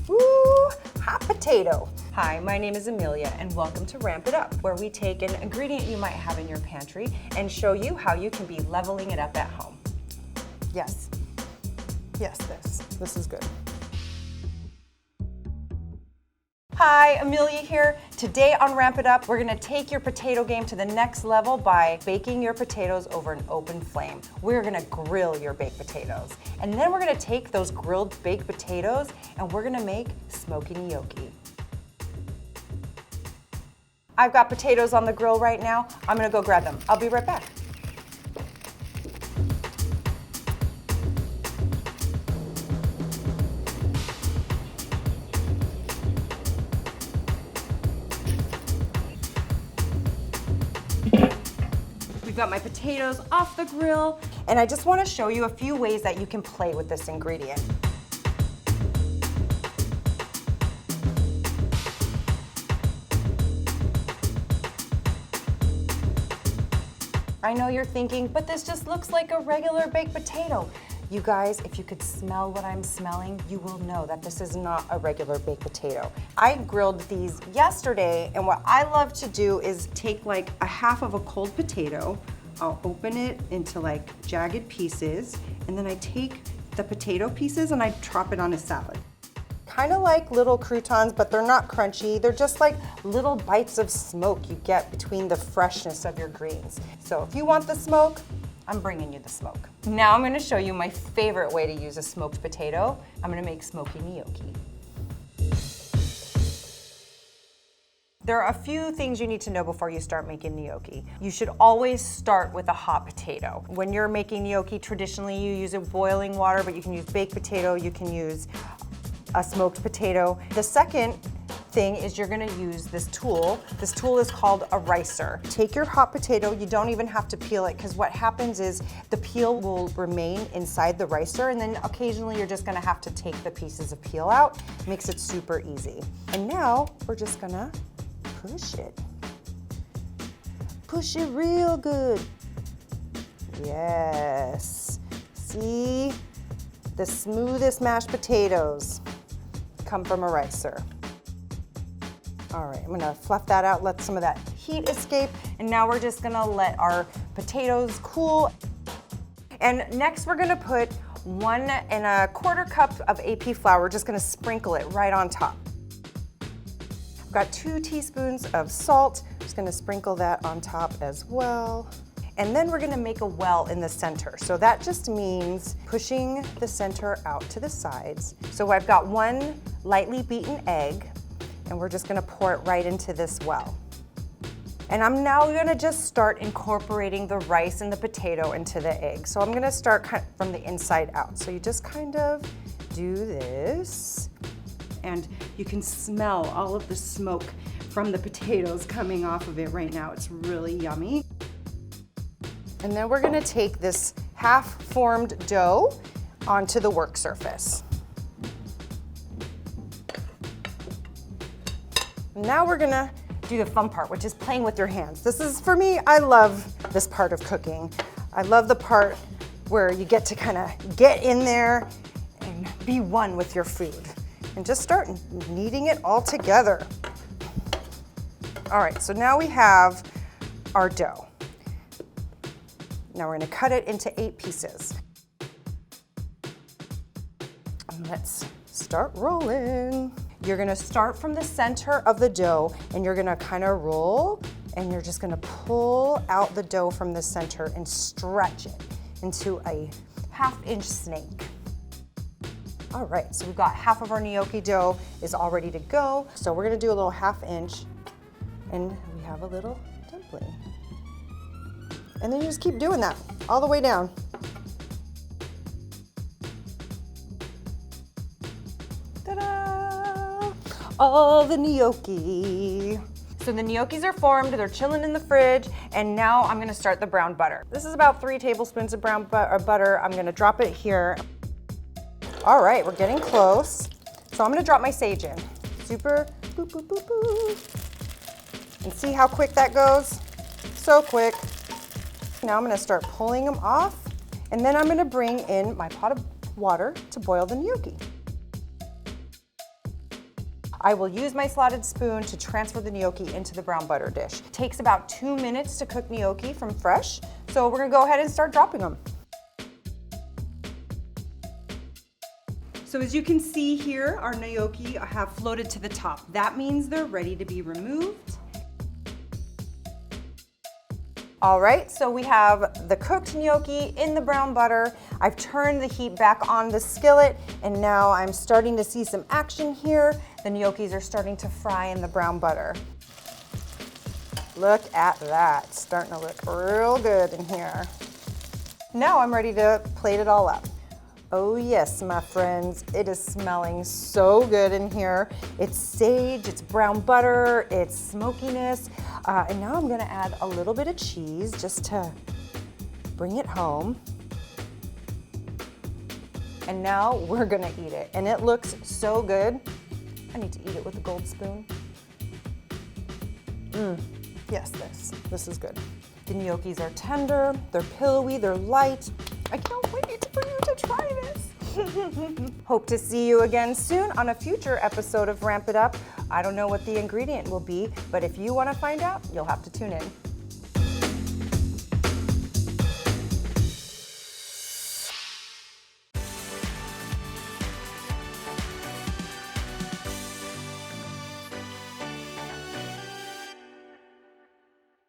Ooh, hot potato. Hi, my name is Amelia and welcome to Ramp It Up, where we take an ingredient you might have in your pantry and show you how you can be leveling it up at home. Yes. Yes, this is good. Hi, Amelia here. Today on Ramp It Up, we're gonna take your potato game to the next level by baking your potatoes over an open flame. We're gonna grill your baked potatoes. And then we're gonna take those grilled baked potatoes and we're gonna make smoky gnocchi. I've got potatoes on the grill right now. I'm gonna go grab them. I'll be right back. We've got my potatoes off the grill, and I just want to show you a few ways that you can play with this ingredient. I know you're thinking, but this just looks like a regular baked potato. You guys, if you could smell what I'm smelling, you will know that this is not a regular baked potato. I grilled these yesterday, and what I love to do is take like a half of a cold potato, I'll open it into like jagged pieces, and then I take the potato pieces and I chop it on a salad. Kind of like little croutons, but they're not crunchy. They're just like little bites of smoke you get between the freshness of your greens. So if you want the smoke, I'm bringing you the smoke. Now I'm gonna show you my favorite way to use a smoked potato. I'm gonna make smoky gnocchi. There are a few things you need to know before you start making gnocchi. You should always start with a hot potato. When you're making gnocchi, traditionally you use boiling water, but you can use baked potato, you can use a smoked potato. The second thing is you're gonna use this tool. This tool is called a ricer. Take your hot potato, you don't even have to peel it, because what happens is the peel will remain inside the ricer, and then occasionally you're just gonna have to take the pieces of peel out. Makes it super easy. And now we're just gonna push it. Push it real good. Yes. See? The smoothest mashed potatoes come from a ricer. All right, I'm gonna fluff that out, let some of that heat escape, and now we're just gonna let our potatoes cool. And next we're gonna put 1 1/4 cup of AP flour. We're just gonna sprinkle it right on top. I've got 2 teaspoons of salt. Just gonna sprinkle that on top as well. And then we're gonna make a well in the center. So that just means pushing the center out to the sides. So I've got 1 lightly beaten egg, and we're just gonna pour it right into this well. And I'm now gonna just start incorporating the rice and the potato into the egg. So I'm gonna start kind of from the inside out. So you just kind of do this, and you can smell all of the smoke from the potatoes coming off of it right now. It's really yummy. And then we're gonna take this half-formed dough onto the work surface. Now we're gonna do the fun part, which is playing with your hands. This is, for me, I love this part of cooking. I love the part where you get to kind of get in there and be one with your food and just start kneading it all together. All right, so now we have our dough. Now we're gonna cut it into 8 pieces. And let's start rolling. You're gonna start from the center of the dough, and you're gonna kind of roll, and you're just gonna pull out the dough from the center and stretch it into a 1/2-inch snake. All right, so we've got half of our gnocchi dough is all ready to go. So we're gonna do a little 1/2-inch, and we have a little dumpling. And then you just keep doing that all the way down. Ta-da! All the gnocchi. So the gnocchis are formed, they're chilling in the fridge, and now I'm gonna start the brown butter. This is about 3 tablespoons of brown butter. I'm gonna drop it here. All right, we're getting close. So I'm gonna drop my sage in. Super, boop, boop, boop, boop. And see how quick that goes? So quick. Now I'm gonna start pulling them off, and then I'm gonna bring in my pot of water to boil the gnocchi. I will use my slotted spoon to transfer the gnocchi into the brown butter dish. It takes about 2 minutes to cook gnocchi from fresh, so we're gonna go ahead and start dropping them. So as you can see here, our gnocchi have floated to the top. That means they're ready to be removed. All right, so we have the cooked gnocchi in the brown butter. I've turned the heat back on the skillet, and now I'm starting to see some action here. The gnocchis are starting to fry in the brown butter. Look at that, starting to look real good in here. Now I'm ready to plate it all up. Oh yes, my friends, it is smelling so good in here. It's sage, it's brown butter, it's smokiness. And now I'm gonna add a little bit of cheese just to bring it home. And now we're gonna eat it. And it looks so good. I need to eat it with a gold spoon. Yes, this is good. The gnocchis are tender, they're pillowy, they're light. I can't wait for you to try this. Hope to see you again soon on a future episode of Rampe It Up. I don't know what the ingredient will be, but if you want to find out, you'll have to tune in.